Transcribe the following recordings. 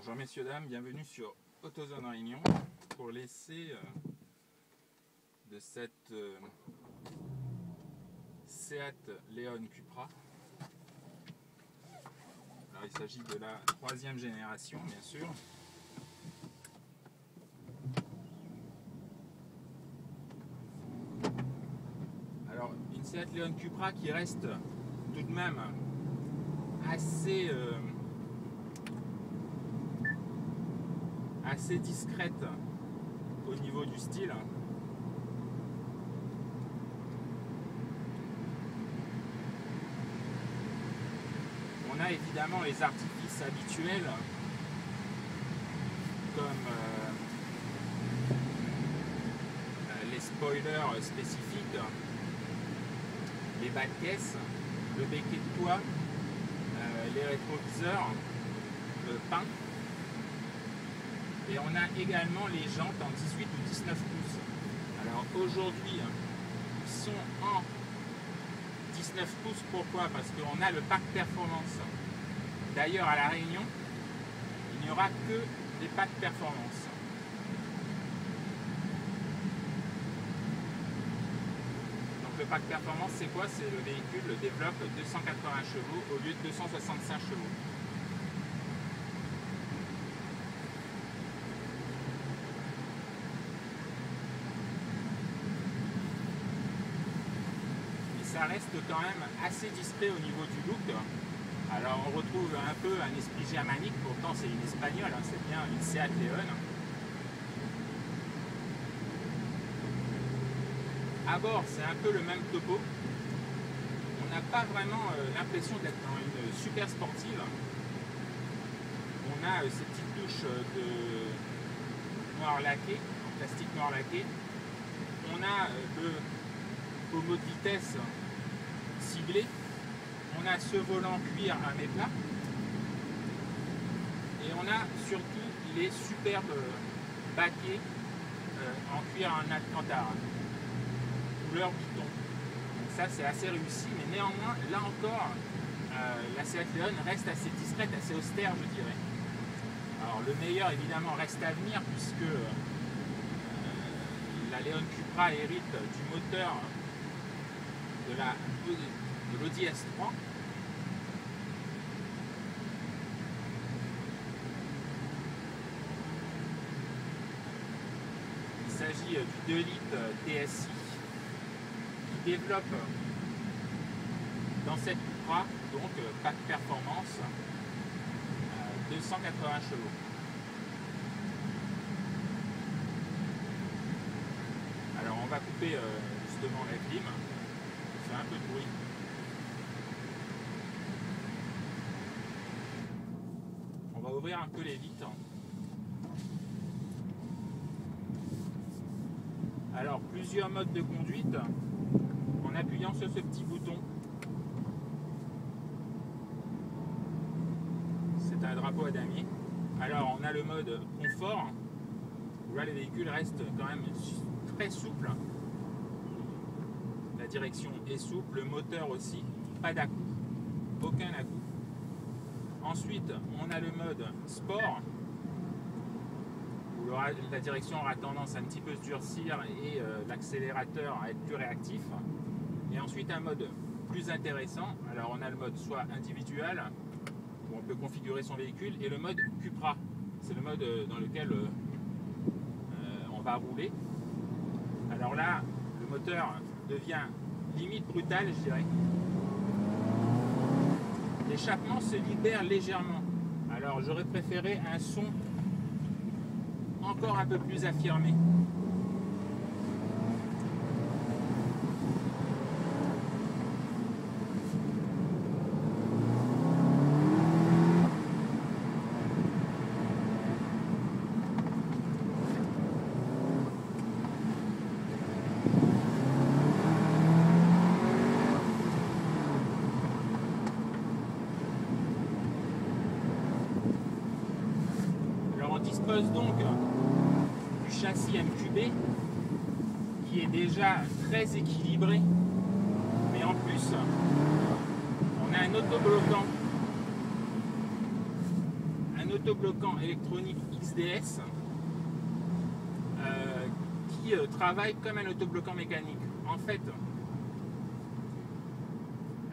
Bonjour messieurs, dames, bienvenue sur AutoZone Réunion pour l'essai de cette Seat Leon Cupra. Alors il s'agit de la 3e génération bien sûr. Alors une Seat Leon Cupra qui reste tout de même assez discrète au niveau du style. On a évidemment les artifices habituels comme les spoilers spécifiques, les bas de caisse, le becquet de toit, les rétroviseurs, le pain. Et on a également les jantes en 18 ou 19 pouces. Alors aujourd'hui, ils sont en 19 pouces. Pourquoi? Parce qu'on a le pack performance. D'ailleurs, à La Réunion, il n'y aura que des packs performance. Donc le pack performance, c'est quoi? C'est le véhicule développe 280 chevaux au lieu de 265 chevaux. Ça reste quand même assez discret au niveau du look. Alors on retrouve un peu un esprit germanique, pourtant c'est une espagnole, hein, c'est bien une Seat Leon. À bord c'est un peu le même topo. On n'a pas vraiment l'impression d'être dans une super sportive. On a ces petites touches de noir laqué, en plastique noir laqué. On a le pommeau de vitesse ciblé. On a ce volant cuir à méplat. Et on a surtout les superbes baquets en cuir en alcantara, couleur bouton. Donc ça c'est assez réussi, mais néanmoins là encore la Seat Leon reste assez discrète, assez austère je dirais. Alors le meilleur évidemment reste à venir puisque la Leon Cupra hérite du moteur de l'Audi S3. Il s'agit du 2 litres TSI qui développe dans cette Cupra donc pack performance 280 chevaux. Alors on va couper justement la clim. C'est un peu de bruit. On va ouvrir un peu les vitres. Alors, plusieurs modes de conduite en appuyant sur ce petit bouton. C'est un drapeau à damier. Alors, on a le mode confort, où là, le véhicule reste quand même très souple. La direction est souple, le moteur aussi, pas d'à-coup, aucun à-coup. Ensuite, on a le mode sport, où la direction aura tendance à un petit peu se durcir et l'accélérateur à être plus réactif. Et ensuite, un mode plus intéressant. Alors, on a le mode soit individuel, où on peut configurer son véhicule, et le mode Cupra. C'est le mode dans lequel on va rouler. Alors là, le moteur devient limite brutal je dirais. L'échappement se libère légèrement. Alors j'aurais préféré un son encore un peu plus affirmé. On dispose donc du châssis MQB qui est déjà très équilibré, mais en plus on a un autobloquant autobloquant électronique XDS qui travaille comme un autobloquant mécanique. En fait,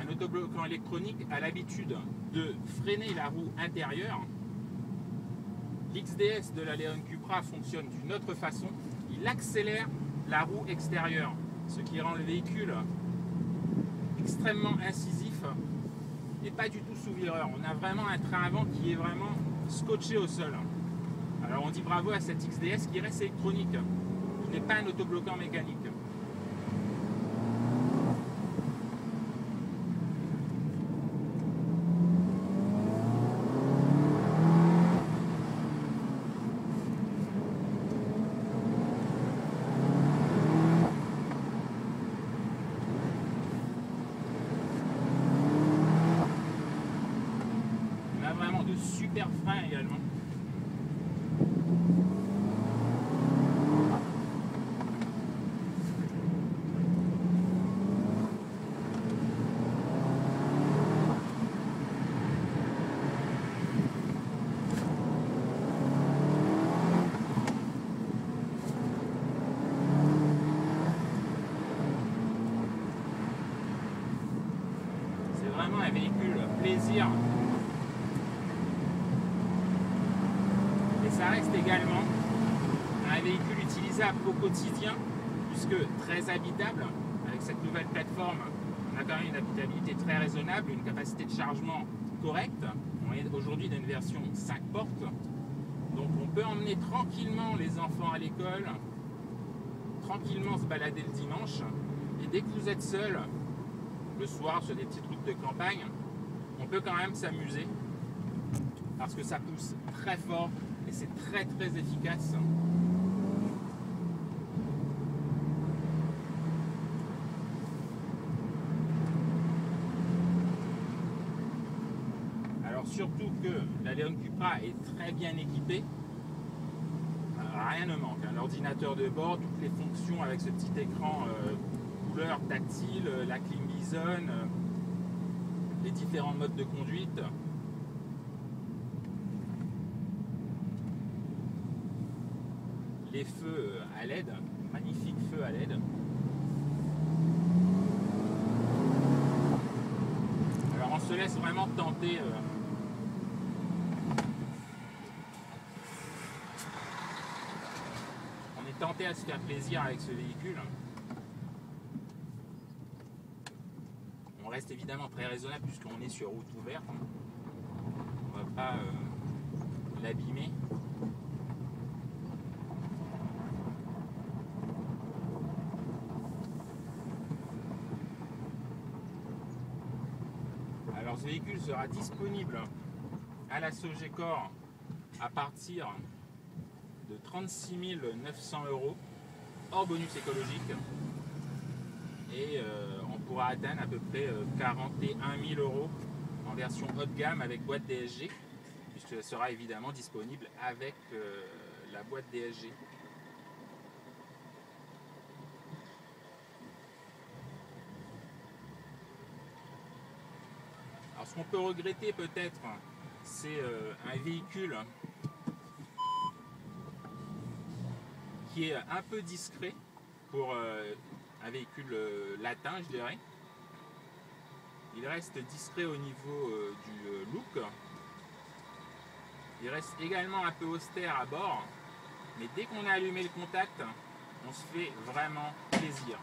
un autobloquant électronique a l'habitude de freiner la roue intérieure. L'XDS de la Leon Cupra fonctionne d'une autre façon. Il accélère la roue extérieure, ce qui rend le véhicule extrêmement incisif et pas du tout sous-vireur. On a vraiment un train avant qui est vraiment scotché au sol. Alors on dit bravo à cet XDS qui reste électronique, qui n'est pas un autobloquant mécanique. On a vraiment de super freins également. C'est vraiment un véhicule plaisir. Et ça reste également un véhicule utilisable au quotidien, puisque très habitable. Avec cette nouvelle plateforme, on a quand même une habitabilité très raisonnable, une capacité de chargement correcte. On est aujourd'hui dans une version 5 portes. Donc on peut emmener tranquillement les enfants à l'école, tranquillement se balader le dimanche. Et dès que vous êtes seul, le soir sur des petites routes de campagne, on peut quand même s'amuser parce que ça pousse très fort et c'est très très efficace. Alors surtout que la Leon Cupra est très bien équipée, rien ne manque. L'ordinateur de bord, toutes les fonctions avec ce petit écran couleur tactile, la clim Bison, les différents modes de conduite. Les feux à LED, magnifiques feux à LED. Alors on se laisse vraiment tenter. On est tenté à se faire plaisir avec ce véhicule. On reste évidemment très raisonnable puisqu'on est sur route ouverte. On ne va pas l'abîmer. Alors ce véhicule sera disponible à la Sogecor à partir de 36 900 € hors bonus écologique. Et on pourra atteindre à peu près 41 000 € en version haut de gamme avec boîte DSG, puisque ça sera évidemment disponible avec la boîte DSG. Alors ce qu'on peut regretter peut-être, c'est un véhicule qui est un peu discret pour un véhicule latin, je dirais. Il reste discret au niveau du look. Il reste également un peu austère à bord. Mais dès qu'on a allumé le contact, on se fait vraiment plaisir.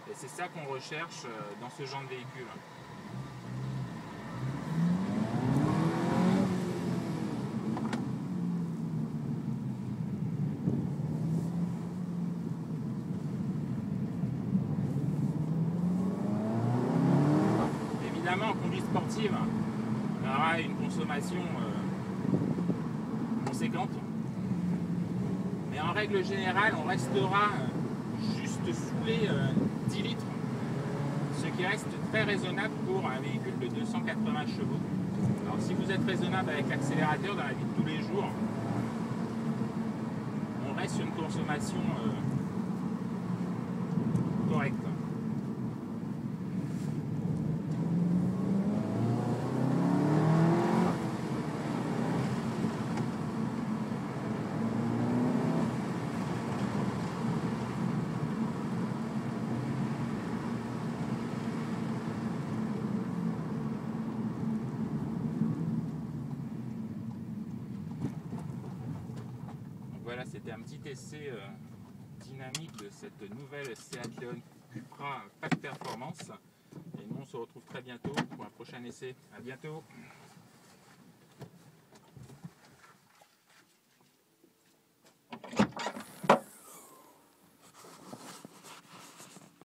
Et c'est ça qu'on recherche dans ce genre de véhicule. Évidemment, en conduite sportive, on aura une consommation conséquente. Mais en règle générale, on restera juste sous les 10 litres, ce qui reste très raisonnable pour un véhicule de 280 chevaux. Alors si vous êtes raisonnable avec l'accélérateur dans la vie de tous les jours, on reste sur une consommation correcte. c'était un petit essai dynamique de cette nouvelle Seat Leon Cupra Pack Performance. Et nous, on se retrouve très bientôt pour un prochain essai. À bientôt.